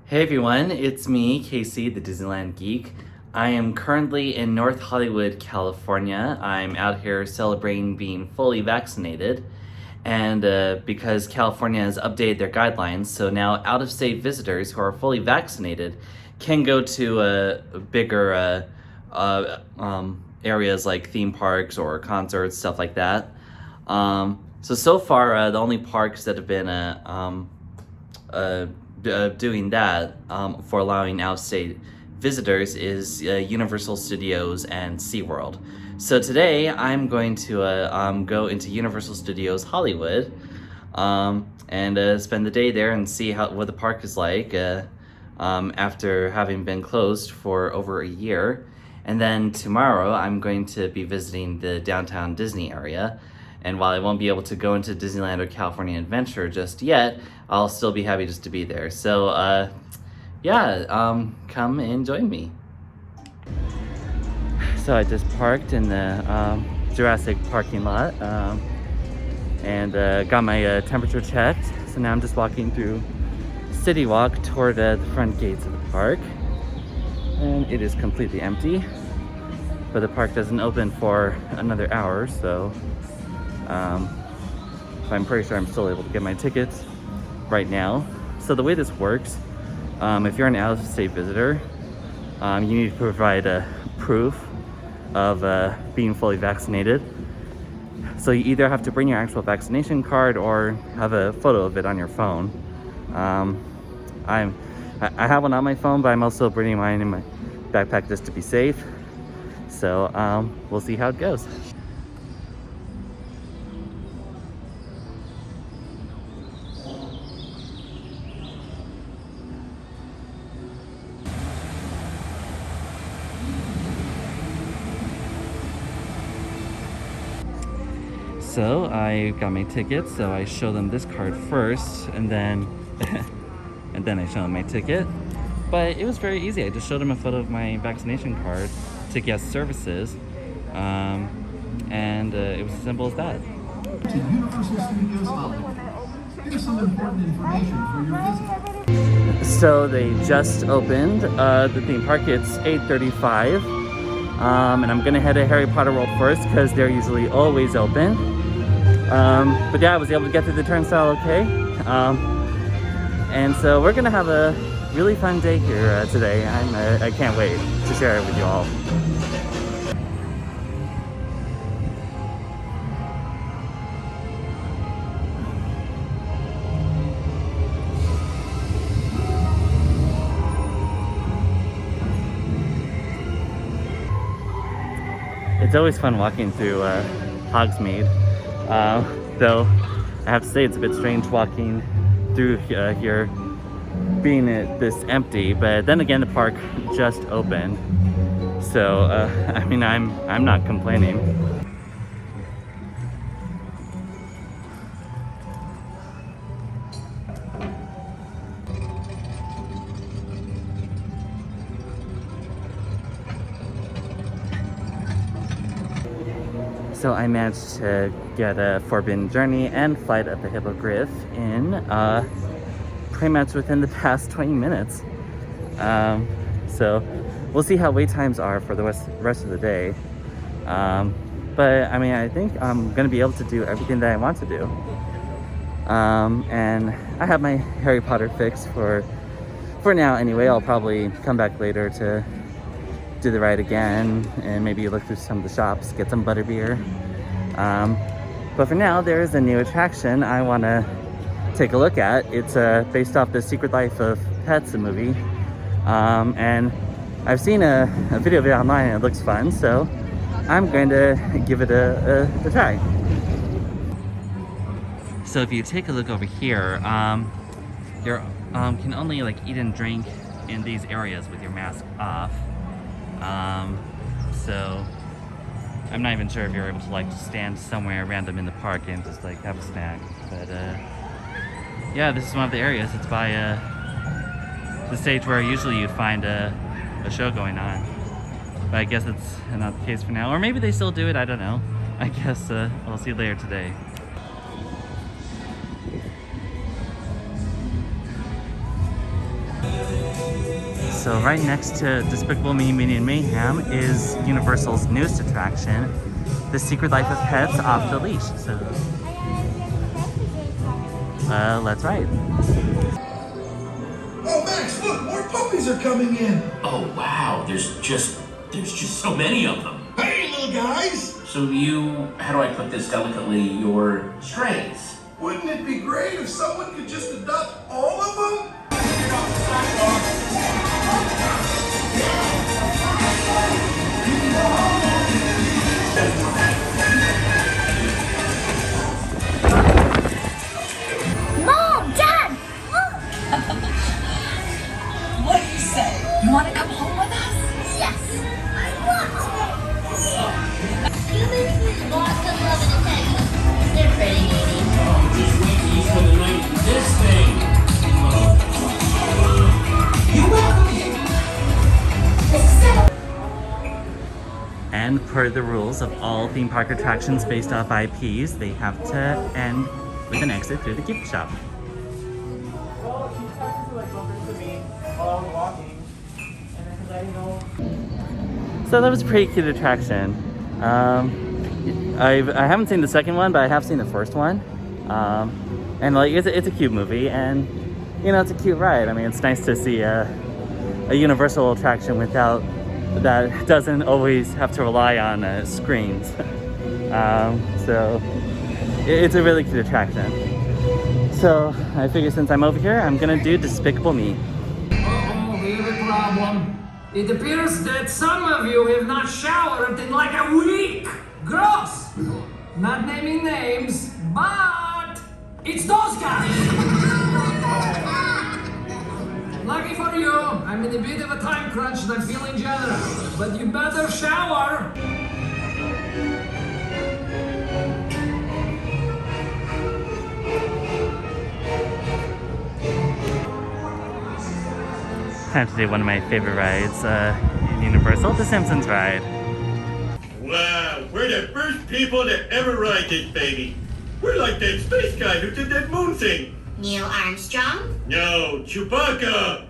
Hey everyone, it's me, Casey, the Disneyland Geek. I am currently in North Hollywood, California. I'm out here celebrating being fully vaccinated. And because California has updated their guidelines, so now out-of-state visitors who are fully vaccinated can go to bigger areas like theme parks or concerts, stuff like that. So far, the only parks that have been doing that for allowing out-of-state visitors is Universal Studios and SeaWorld. So today I'm going to go into Universal Studios Hollywood and spend the day there and see what the park is like after having been closed for over a year. And then tomorrow I'm going to be visiting the downtown Disney area. And while I won't be able to go into Disneyland or California Adventure just yet, I'll still be happy just to be there. So come and join me. So I just parked in the Jurassic parking lot and got my temperature checked. So now I'm just walking through City Walk toward the front gates of the park. And it is completely empty, but the park doesn't open for another hour, so I'm pretty sure I'm still able to get my tickets right now. So the way this works, if you're an out-of-state visitor, you need to provide a proof of being fully vaccinated. So you either have to bring your actual vaccination card or have a photo of it on your phone. I have one on my phone, but I'm also bringing mine in my backpack just to be safe. So we'll see how it goes. So I got my ticket, so I show them this card first, and then I show them my ticket. But it was very easy. I just showed them a photo of my vaccination card to guest services, and it was as simple as that. To Universal Studios Hollywood. Here's some important information for your visit. So they just opened the theme park. It's 8:35, and I'm gonna head to Harry Potter World first because they're usually always open. But yeah, I was able to get through the turnstile okay. And so we're gonna have a really fun day here today. I can't wait to share it with you all. It's always fun walking through Hogsmeade, though I have to say it's a bit strange walking through here being this empty, but then again the park just opened, so I mean I'm not complaining. So I managed to get a Forbidden Journey and Flight of the Hippogriff in pretty much within the past 20 minutes. So we'll see how wait times are for the rest of the day. But I mean, I think I'm gonna be able to do everything that I want to do. And I have my Harry Potter fix for now anyway. I'll probably come back later to do the ride again and maybe look through some of the shops, get some butterbeer. But for now, there is a new attraction I want to take a look at. It's based off the Secret Life of Pets movie, and I've seen a video of it online and it looks fun, so I'm going to give it a try. So if you take a look over here, you can only like eat and drink in these areas with your mask off. So I'm not even sure if you're able to like just stand somewhere random in the park and just like have a snack, but yeah, this is one of the areas. It's by the stage where usually you'd find a show going on, but I guess it's not the case for now, or maybe they still do it, I don't know. I guess we'll see later today. So right next to Despicable Me, Minnie and Mayhem is Universal's newest attraction, The Secret Life of Pets Off the Leash. So, let's ride. Oh, Max, look, more puppies are coming in. Oh wow, there's just so many of them. Hey, little guys. So you, how do I put this delicately, you're strays? Wouldn't it be great if someone could just adopt all of them? Mom! Dad! Look! What do you say? You want to come home with us? Yes! I want to! Humans with lots of love and affection. They're pretty needy. Just wait till you spend the night in this thing. You're welcome here. And per the rules of all theme park attractions based off IPs, they have to end with an exit through the gift shop. So that was a pretty cute attraction. I haven't seen the second one, but I have seen the first one. And like it's a cute movie, and you know, it's a cute ride. I mean, it's nice to see a Universal attraction without that doesn't always have to rely on screens. So it's a really cute attraction. So I figure since I'm over here, I'm gonna do Despicable Me. Oh, we have a problem. It appears that some of you have not showered in like a week. Gross! Not naming names, but it's those guys! Lucky for you, I'm in a bit of a time crunch and I'm feeling generous. But you better shower! Time to do one of my favorite rides in Universal, the Simpsons ride. Wow, we're the first people to ever ride this baby. We're like that space guy who did that moon thing. Neil Armstrong? No, Chewbacca.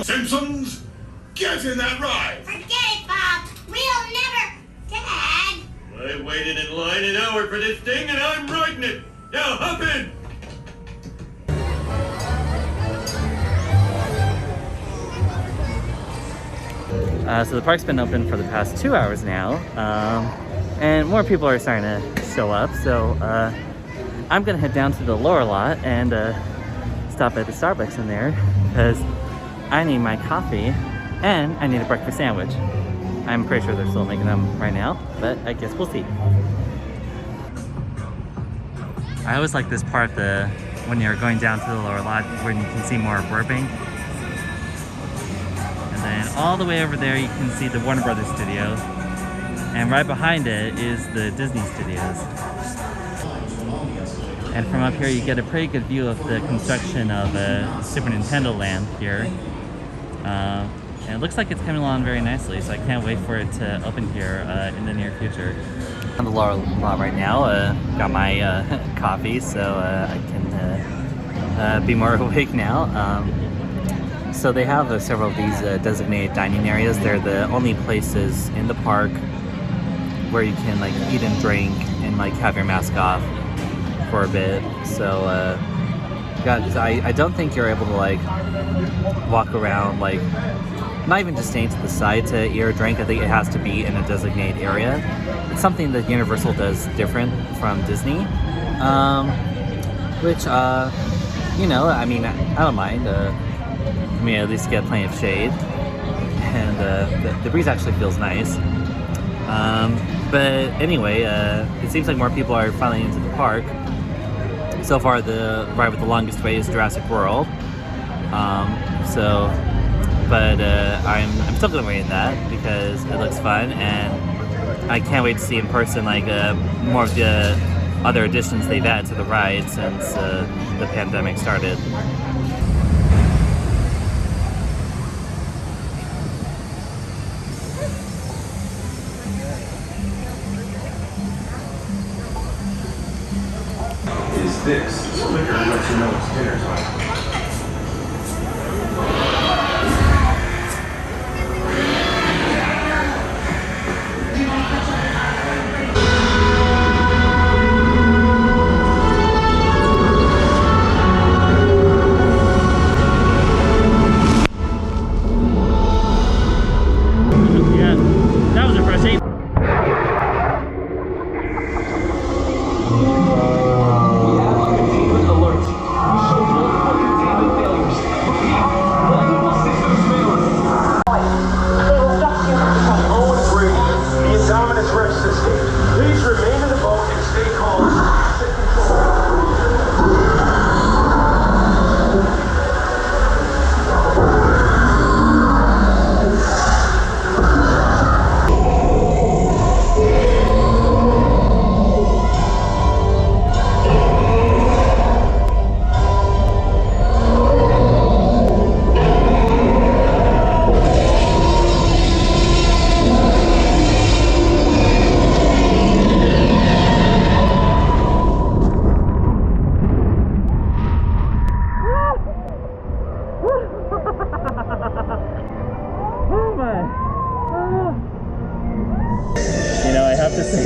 Simpsons, get in that ride. Forget it, Bob. We'll never... Dad! I waited in line an hour for this thing and I'm riding it. Now hop in. So the park's been open for the past 2 hours now, and more people are starting to show up. So I'm gonna head down to the lower lot and stop at the Starbucks in there because I need my coffee and I need a breakfast sandwich. I'm pretty sure they're still making them right now, but I guess we'll see. I always like this part, when you're going down to the lower lot where you can see more of Burbank. And then all the way over there you can see the Warner Brothers Studios, and right behind it is the Disney Studios. And from up here you get a pretty good view of the construction of Super Nintendo Land here. And it looks like it's coming along very nicely, so I can't wait for it to open here in the near future. On the lower lot right now, got my coffee, so I can be more awake now. So they have several of these designated dining areas. They're the only places in the park where you can like eat and drink and like have your mask off for a bit. So I don't think you're able to like walk around, like not even just staying to the side to eat or drink. I think it has to be in a designated area. It's something that Universal does different from Disney, which you know, I mean, I don't mind. I mean, at least get plenty of shade, and the breeze actually feels nice. But anyway, it seems like more people are finally into the park. So far, the ride with the longest wait is Jurassic World. But I'm still gonna wait in that because it looks fun, and I can't wait to see in person like more of the other additions they've added to the ride since the pandemic started. Is this clicker lets you know it's dinner time.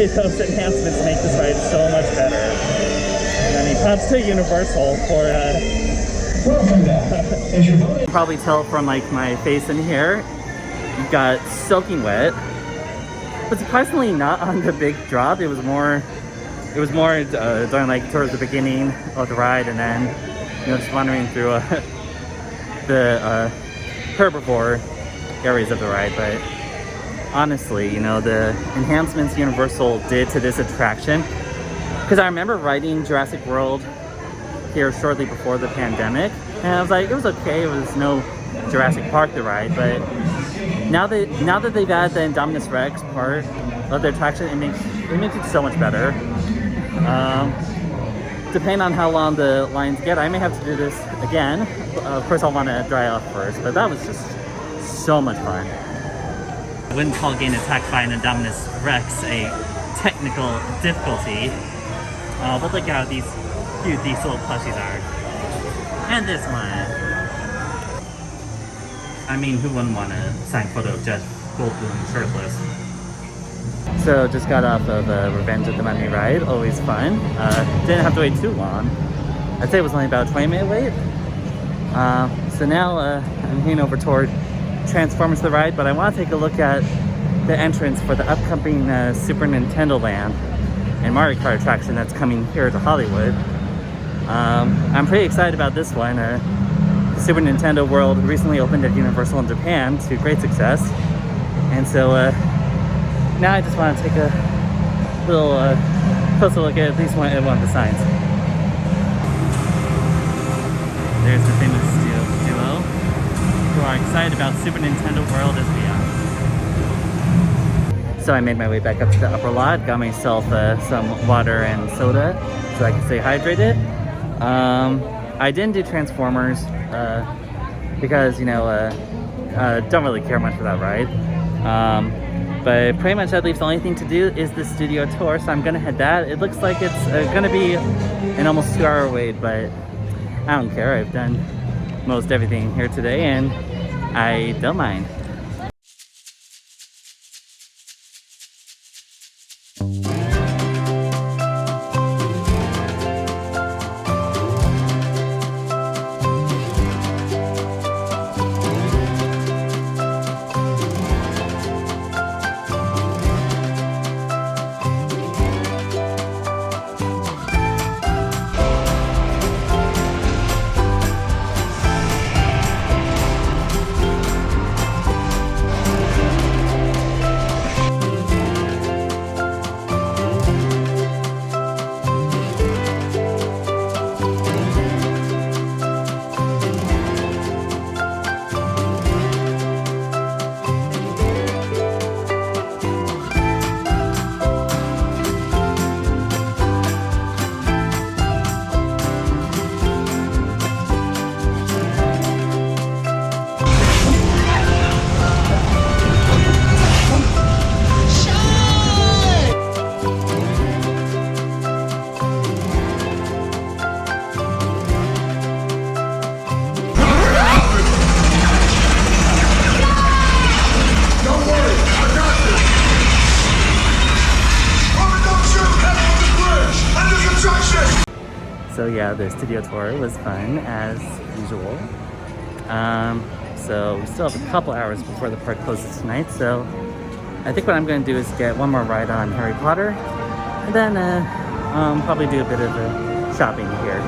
say those enhancements make this ride so much better. And I mean, props to Universal for you can probably tell from like my face in here, it got soaking wet. But surprisingly not on the big drop. It was more during like towards the beginning of the ride, and then just wandering through the herbivore areas of the ride. But honestly, the enhancements Universal did to this attraction, because I remember riding Jurassic World here shortly before the pandemic, and I was like, it was okay. It was no Jurassic Park to ride, but now that they've added the Indominus Rex part of the attraction, it makes it so much better. Depending on how long the lines get, I may have to do this again. Of course, I'll want to dry off first, but that was just so much fun. I wouldn't call getting attacked by an Indominus Rex a technical difficulty, but look how these cute these little plushies are. And this one. I mean, who wouldn't want a signed photo of Jeff Goldblum shirtless? So just got off of Revenge of the Mummy ride, always fun. Didn't have to wait too long. I'd say it was only about a 20-minute wait. So now I'm heading over toward Transformers the ride, but I want to take a look at the entrance for the upcoming Super Nintendo Land and Mario Kart attraction that's coming here to Hollywood. I'm pretty excited about this one. Super Nintendo World recently opened at Universal in Japan to great success, and so now I just want to take a little closer look at least one of the signs. There's the famous duo who are excited about Super Nintendo World as we are. So I made my way back up to the upper lot, got myself some water and soda so I can stay hydrated. I didn't do Transformers because, don't really care much for that ride. But pretty much I believe the only thing to do is the studio tour, so I'm gonna head that. It looks like it's gonna be an almost 2-hour wait, but I don't care. I've done most everything here today, and I don't mind. So yeah, the studio tour was fun as usual. So we still have a couple hours before the park closes tonight, so I think what I'm going to do is get one more ride on Harry Potter, and then probably do a bit of shopping here.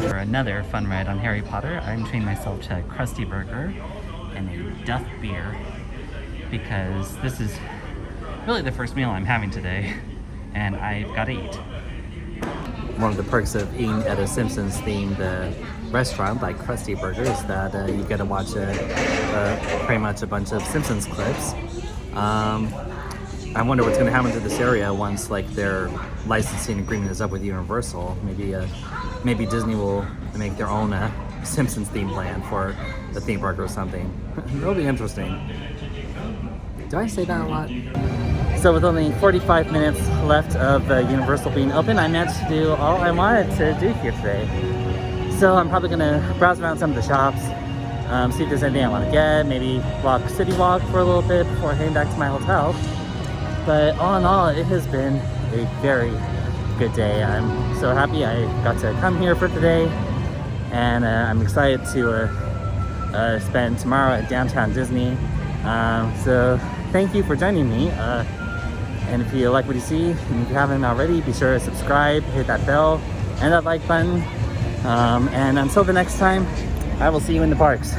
For another fun ride on Harry Potter, I'm treating myself to a Krusty Burger and a Duff beer, because this is really the first meal I'm having today, and I've got to eat. One of the perks of eating at a Simpsons themed restaurant like Krusty Burger is that you get to watch pretty much a bunch of Simpsons clips. I wonder what's going to happen to this area once like their licensing agreement is up with Universal. Maybe Disney will make their own Simpsons theme plan for the theme park or something. It'll be interesting. Do I say that a lot? So with only 45 minutes left of Universal being open, I managed to do all I wanted to do here today. So I'm probably gonna browse around some of the shops, see if there's anything I want to get, maybe City Walk for a little bit before heading back to my hotel. But all in all, it has been a very good day. I'm so happy I got to come here for today, and I'm excited to spend tomorrow at downtown Disney. So thank you for joining me. And if you like what you see, and if you haven't already, be sure to subscribe, hit that bell, and that like button. And until the next time, I will see you in the parks.